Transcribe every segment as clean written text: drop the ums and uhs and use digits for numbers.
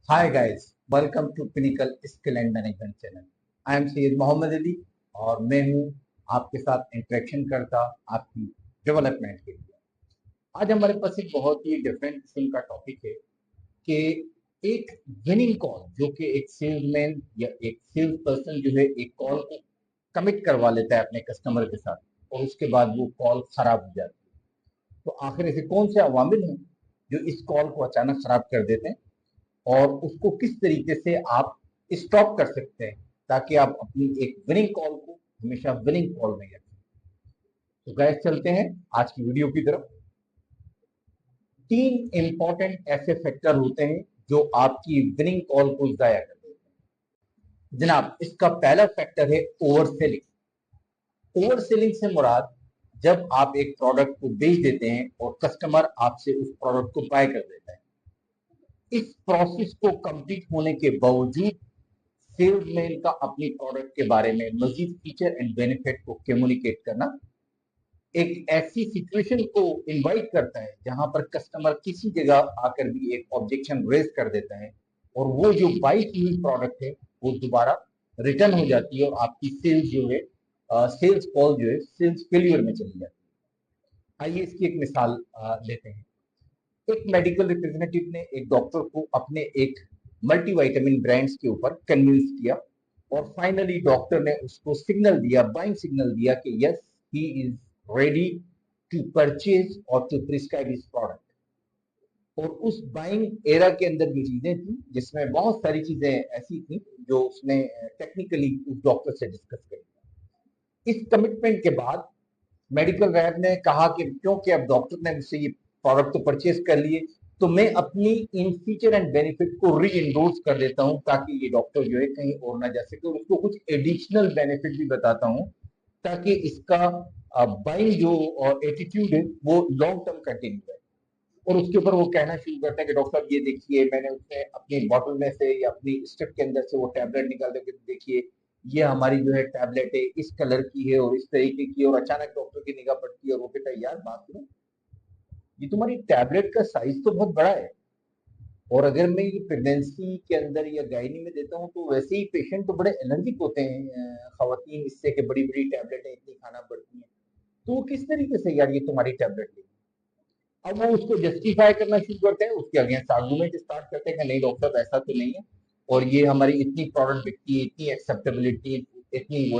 Hi guys, welcome to Pinnacle Skill and Management channel. I am Syed Mohammad Ali और मैं हूं आपके साथ इंटरेक्शन करता आपकी डेवलपमेंट के लिए। आज हमारे पास एक बहुत ही डिफरेंट किस्म का टॉपिक है कि एक विनिंग कॉल जो कि एक सेल्समैन या एक सेल्स पर्सन जो है एक कॉल को कमिट करवा लेता है अपने कस्टमर के साथ और उसके बाद वो कॉल खराब हो जाती है। तो आखिर ऐसे कौन से अवामिल हैं जो इस कॉल को अचानक खराब कर देते हैं और उसको किस तरीके से आप स्टॉप कर सकते हैं ताकि आप अपनी एक विनिंग कॉल को हमेशा विनिंग कॉल में रखें। तो गैस चलते हैं आज की वीडियो की तरफ। तीन इंपॉर्टेंट ऐसे फैक्टर होते हैं जो आपकी विनिंग कॉल को जाया कर देते हैं। जनाब, इसका पहला फैक्टर है ओवर सेलिंग। ओवर सेलिंग से मुराद जब आप एक प्रोडक्ट को बेच देते हैं और कस्टमर आपसे उस प्रोडक्ट को बाय कर देता है। इस प्रोसेस को कंप्लीट होने के बावजूद सेल्समैन का अपनी प्रोडक्ट के बारे में मजीद फीचर एंड बेनिफिट को कम्युनिकेट करना एक ऐसी सिचुएशन को इनवाइट करता है जहां पर कस्टमर किसी जगह आकर भी एक ऑब्जेक्शन रेज कर देता है और वो जो बाई की हुई प्रोडक्ट है वो दोबारा रिटर्न हो जाती है और आपकी सेल्स जो है सेल्स कॉल जो है सेल्स फेलियर में चली जाती है। आइए इसकी एक मिसाल लेते हैं। एक मेडिकल रिप्रेजेंटेटिव ने एक डॉक्टर को अपने एक मल्टीविटामिन ब्रांड्स के ऊपर कन्विंस किया और फाइनली डॉक्टर ने उसको सिग्नल दिया, बाइंग सिग्नल दिया कि yes he is ready to purchase और टू प्रिस्क्राइब हिज प्रोडक्ट। और उस बाइंग एरा के अंदर जो चीजें थी जिसमें बहुत सारी चीजें ऐसी थी जो उसने टेक्निकली उस डॉक्टर से डिस्कस करी। इस कमिटमेंट के बाद मेडिकल रैप ने कहा कि क्योंकि अब डॉक्टर ने मुझसे ये प्रोडक्ट तो परचेज कर लिए तो मैं अपनी इन फीचर एंड बेनिफिट को री इंडोर्स कर देता हूं ताकि ये डॉक्टर जो है कहीं और ना जा सके और उसको कुछ एडिशनल बेनिफिट भी बताता हूं ताकि इसका बाइंग जो एटीट्यूड है वो लॉन्ग टर्म कंटिन्यू है। और उसके ऊपर वो कहना शुरू करता है कि डॉक्टर साहब ये देखिए मैंने उसने अपनी बॉटल में से या अपनी स्ट्रिप के अंदर से वो टैबलेट निकाल के देखिए ये हमारी जो है टैबलेट है इस कलर की है और इस तरीके की। और अचानक डॉक्टर की निगाह पड़ती है और वो कहता है यार बात सुनो, ये तुम्हारी टैबलेट का साइज तो बहुत बड़ा है और अगर मैं ये प्रेगनेंसी के अंदर या गायनी में देता हूँ तो वैसे ही पेशेंट तो बड़े एलर्जिक होते हैं खवातीन इससे कि बड़ी बड़ी टैबलेटें इतनी खाना पड़ती हैं। तो वो किस तरीके से यार ये तुम्हारी टैबलेट लेगी। अब वो उसको जस्टिफाई करना शुरू करते हैं, उसके अगेंस्ट आर्गूमेंट स्टार्ट करते हैं कि नहीं डॉक्टर साहब ऐसा तो नहीं है और ये हमारी इतनी प्रोडक्ट बिकती है, इतनी एक्सेप्टेबिलिटी, इतनी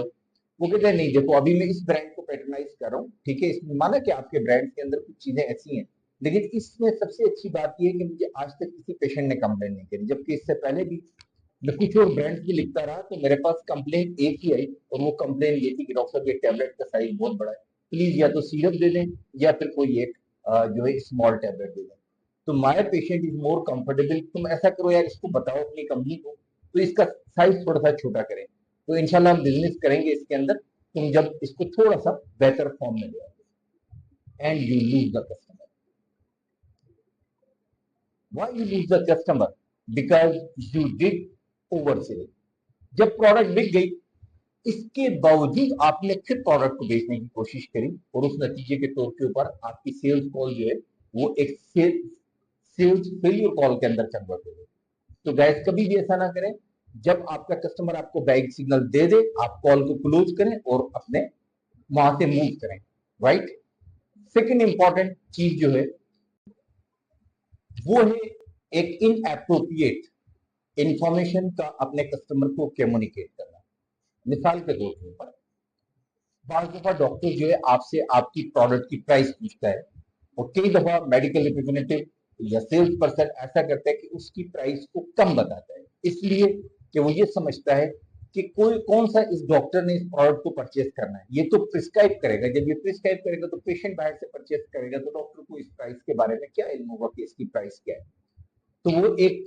वो कहते हैं नहीं देखो अभी मैं इस ब्रांड को पैटर्नाइज कर रहा हूँ, ठीक है इसमें माना कि आपके ब्रांड के अंदर कुछ चीजें ऐसी हैं लेकिन इसमें सबसे अच्छी बात यह है कि मुझे आज तक किसी पेशेंट ने कंप्लेन नहीं करी, जबकि इससे पहले भी मैं कुछ और ब्रांड्स भी लिखता रहा तो मेरे पास कंप्लेन एक ही आई और वो कंप्लेन ये थी कि डॉक्टर साहब ये टैबलेट का साइज बहुत बड़ा है, प्लीज या तो सिरप दे दें या फिर कोई एक जो है स्मॉल टैबलेट दे दें। तो my patient is more comfortable, तुम ऐसा करो यार इसको बताओ अपनी कंपनी को तो इसका साइज थोड़ा सा छोटा करें तो इंशाल्लाह हम बिजनेस करेंगे इसके अंदर, तुम जब इसको थोड़ा सा बेहतर फॉर्म में ले आओगे and you lose the customer. Why you lose the customer? Because you did over selling. जब प्रोडक्ट बिक गई इसके बावजूद आपने फिर प्रोडक्ट को बेचने की कोशिश करी और उस नतीजे के तौर के ऊपर आपकी सेल्स कॉल जो है वो एक सेल्स फेलियर कॉल के अंदर कन्वर्ट हो गई। तो गैस कभी भी ऐसा ना करें, जब आपका कस्टमर आपको बैग सिग्नल दे दे आप कॉल को क्लोज करें और अपने वहां से मूव करें, राइट। सेकेंड इंपॉर्टेंट चीज जो है वो है एक इनएप्रोप्रिएट इंफॉर्मेशन का अपने कस्टमर को कम्युनिकेट करना। मिसाल के तौर पर बार दफा डॉक्टर जो है आपसे आपकी प्रोडक्ट की प्राइस पूछता है और कई दफा मेडिकल रिप्रेजेंटेटिव या सेल्स पर्सन ऐसा करता है कि उसकी प्राइस को कम बताता है इसलिए कि वो ये समझता है कि कोई कौन सा इस डॉक्टर ने इस प्रोडक्ट को परचेज करना है, ये तो प्रिस्क्राइब करेगा, जब ये प्रिस्क्राइब करेगा तो पेशेंट बाहर से परचेज करेगा तो डॉक्टर को इस प्राइस के बारे में क्या इल्म होगा कि इसकी प्राइस क्या है। तो वो एक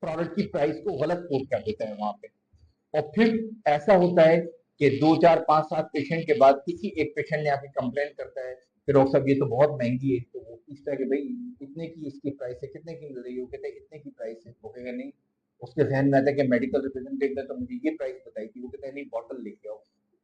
प्रोडक्ट की प्राइस को गलत कोट कर देता है वहां पे। और फिर ऐसा होता है कि 2 4 5 7 पेशेंट के बाद किसी एक पेशेंट ने आके कंप्लेन करता है कि डॉक्टर साहब ये तो बहुत महंगी है, तो वो पूछता है कि भाई इतने की इसकी प्राइस है, कितने की मिल रही है, वो कहते हैं इतने की प्राइस है, वो कहेगा नहीं, उसके जहन में आता है कि मेडिकल रिप्रेजेंटेटिव ने तो मुझे ये प्राइस बताई थी, वो कहता है नहीं बॉटल लेके आओ।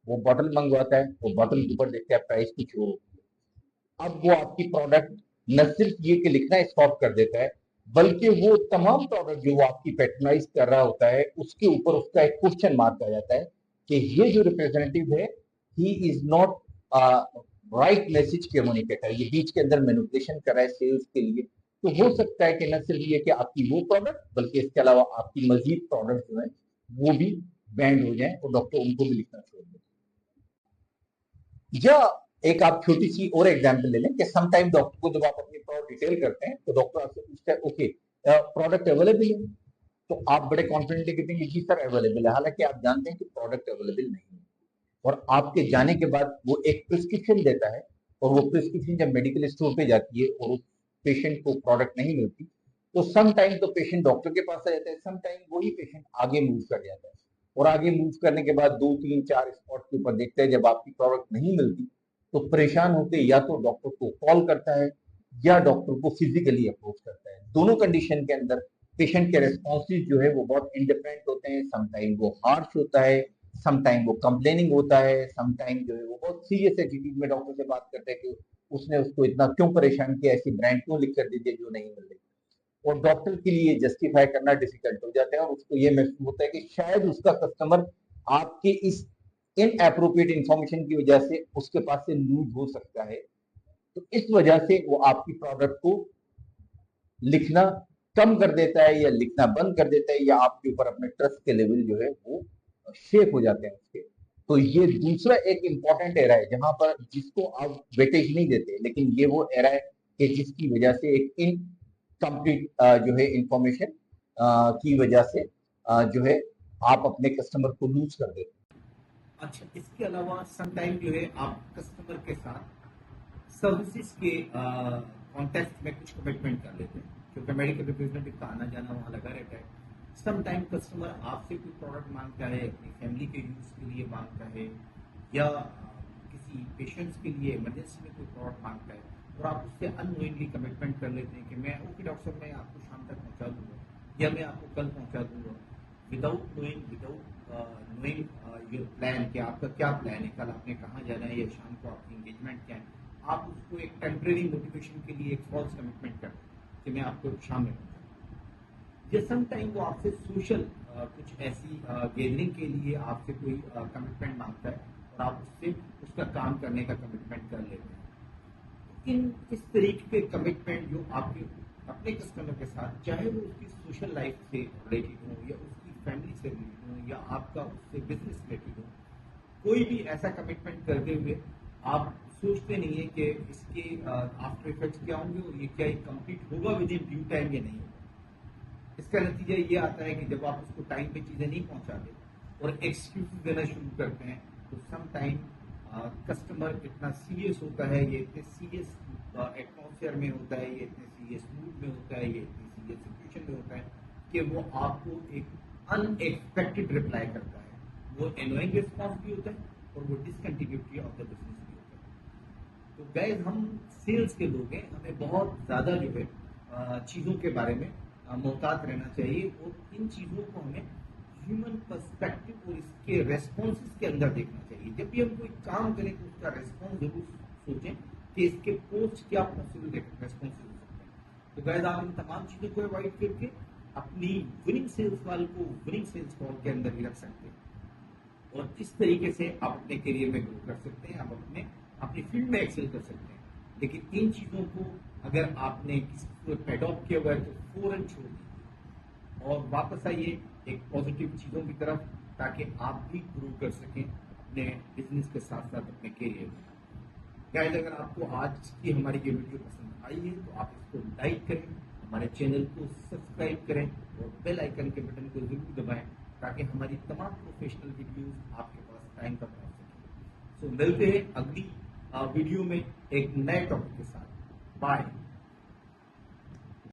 वो बॉटल मंगवाता है, वो बॉटल के ऊपर देखता है प्राइस कुछ और होती है। अब वो आपकी प्रोडक्ट न सिर्फ ये कि लिखना स्टॉप कर देता है बल्कि वो तमाम प्रोडक्ट जो वो आपकी पेट्रोनाइज कर रहा होता है उसके ऊपर उसका एक क्वेश्चन मार्क आ जाता है कि ये जो रिप्रेजेंटेटिव है he is not right message communicator, ये बीच के अंदर मैनिपुलेशन कर रहा है सेल्स के लिए। तो हो सकता है कि न सिर्फ ये कि आपकी वो प्रोडक्ट बल्कि इसके अलावा आपकी मजीद प्रोडक्ट जो है वो भी बैंड हो जाए और डॉक्टर उनको भी लिखना छोड़ दें। या एक आप छोटी सी और एग्जांपल ले लें कि सम टाइम डॉक्टर को जब आप अपनी प्रोडक्ट डिटेल करते हैं तो डॉक्टर आपसे पूछता है ओके प्रोडक्ट अवेलेबल है, तो आप बड़े कॉन्फिडेंटली कहते हैं कि जी सर अवेलेबल है, हालांकि आप जानते हैं कि प्रोडक्ट अवेलेबल नहीं है। और आपके जाने के बाद वो एक प्रिस्क्रिप्शन देता है और वो प्रिस्क्रिप्शन जब मेडिकल स्टोर पे जाती है और उस पेशेंट को प्रोडक्ट नहीं मिलती तो सम टाइम तो पेशेंट डॉक्टर के पास आ जाता है, सम टाइम वही पेशेंट आगे मूव कर जाता है और आगे मूव करने के बाद 2 3 4 स्पॉट के ऊपर देखते हैं जब आपकी प्रोडक्ट नहीं मिलती तो परेशान होते या तो डॉक्टर को कॉल करता है या डॉक्टर को फिजिकली अप्रोच करता है। दोनों कंडीशन के अंदर पेशेंट के रेस्पॉन्सेज जो है वो बहुत इंडिफरेंट होते हैं, समटाइम वो हार्श होता है, समटाइम वो कंप्लेनिंग होता है, समटाइम जो है वो बहुत सीरियस एटीट्यूड में डॉक्टर से बात करते हैं कि उसने उसको इतना क्यों परेशान किया, ऐसी ब्रांड क्यों लिख कर दीजिए जो नहीं मिल रही। और डॉक्टर के लिए जस्टिफाई करना डिफिकल्ट हो जाता है और उसको ये महसूस होता है कि शायद उसका कस्टमर आपके इस इन अप्रोप्रिएट इंफॉर्मेशन की वजह से उसके पास से लूज हो सकता है। तो इस वजह से वो आपकी प्रोडक्ट को लिखना कम कर देता है या लिखना बंद कर देता है या आपके ऊपर अपने ट्रस्ट के लेवल जो है वो शेक हो जाते हैं उसके। तो ये दूसरा एक इंपॉर्टेंट एरा है जहां पर जिसको आप वेटेज नहीं देते, लेकिन ये वो एरा है कि जिसकी वजह से एक इनकम्प्लीट जो है इंफॉर्मेशन की वजह से जो है आप अपने कस्टमर को लूज कर देते हैं। अच्छा, इसके अलावा सम टाइम जो है आप कस्टमर के साथ सर्विसेज के कॉन्टेक्स्ट में कुछ कमिटमेंट कर लेते हैं, क्योंकि मेडिकल रिप्रेजेंटेटिव का आना जाना वहाँ लगा रहता है। सम टाइम कस्टमर आपसे कोई प्रोडक्ट मांगता है, अपनी फैमिली के यूज़ के लिए मांगता है या किसी पेशेंट्स के लिए इमरजेंसी में कोई प्रोडक्ट मांगता है और आप उससे अननोइंगली कमिटमेंट कर लेते हैं कि मैं ओके डॉक्टर साहब मैं आपको शाम तक पहुँचा दूँगा या मैं आपको कल पहुँचा दूँगा, विदाउट नोइंग योर प्लान कि आपका क्या प्लान है, कल आपने कहाँ जाना है या शाम को आपकी एंगेजमेंट क्या है। आप उसको एक टेम्परेरी मोटिवेशन के लिए एक फॉल्स कमिटमेंट करते हैं कि मैं आपको शाम में पहुँचाऊँ। या सम टाइम वो आपसे सोशल कुछ ऐसी गैदरिंग के लिए आपसे कोई कमिटमेंट मांगता है और आप उससे उसका काम करने का कमिटमेंट कर लेते हैं। इस तरीके के कमिटमेंट जो आपके अपने कस्टमर के साथ, चाहे वो उसकी सोशल लाइफ से रिलेटेड हो या उसकी फैमिली से रिलेटेड हो या आपका उससे बिजनेस रिलेटेड हो, कोई भी ऐसा कमिटमेंट करते हुए आप सोचते नहीं है कि इसके आफ्टर इफेक्ट्स क्या होंगे और ये क्या कंप्लीट होगा विद इन ड्यू टाइम या नहीं होगा। इसका नतीजा ये आता है कि जब आप उसको टाइम पे चीज़ें नहीं पहुंचाते और एक्सक्यूज देना शुरू करते हैं तो सम टाइम कस्टमर इतना सीरियस होता है, ये इतने सीरियस एटमॉस्फेयर में होता है, ये इतने सीरियस मूड में होता है, ये इतनी सीरियस सिचुएशन में होता है कि वो आपको एक अनएक्सपेक्टेड रिप्लाई करता है। वो एनोइंग रिस्पॉन्स भी होता है और वो डिसकंटिन्यूटी ऑफ द बिजनेस भी होता है। तो गाइस हम सेल्स के लोग हैं, हमें बहुत ज़्यादा जो है चीज़ों के बारे में मोहतात रहना चाहिए और इन चीज़ों को हमें ह्यूमन पर्सपेक्टिव और इसके रेस्पॉन्सेस के अंदर देखना चाहिए। जब भी हम कोई काम करें तो उसका रेस्पॉन्स जरूर सोचें कि इसके पोस्ट क्या पॉसिबल रेस्पॉन्सेस हो सकते हैं। तो गाइस आप इन तमाम चीज़ों को अवॉइड करके अपनी विनिंग सेल्स वाल को विनिंग सेल्स कॉल के अंदर ही रख सकते हैं और इस तरीके से आप अपने करियर में ग्रो कर सकते हैं, आप अपनी फील्ड में एक्सेल कर सकते हैं। लेकिन इन चीज़ों को अगर आपने किसी को एडॉप्ट किया हुआ है तो फौरन छोड़ दीजिए और वापस आइए एक पॉजिटिव चीज़ों की तरफ, ताकि आप भी ग्रो कर सकें अपने बिजनेस के साथ साथ अपने करियर में। गाइस अगर आपको आज की हमारी ये वीडियो पसंद आई है तो आप इसको लाइक करें, हमारे चैनल को सब्सक्राइब करें और बेल आइकन के बटन को जरूर दबाएं ताकि हमारी तमाम प्रोफेशनल वीडियोस आपके पास टाइम पर पहुंच सकें। सो मिलते हैं अगली वीडियो में एक नए टॉपिक के साथ। बाय।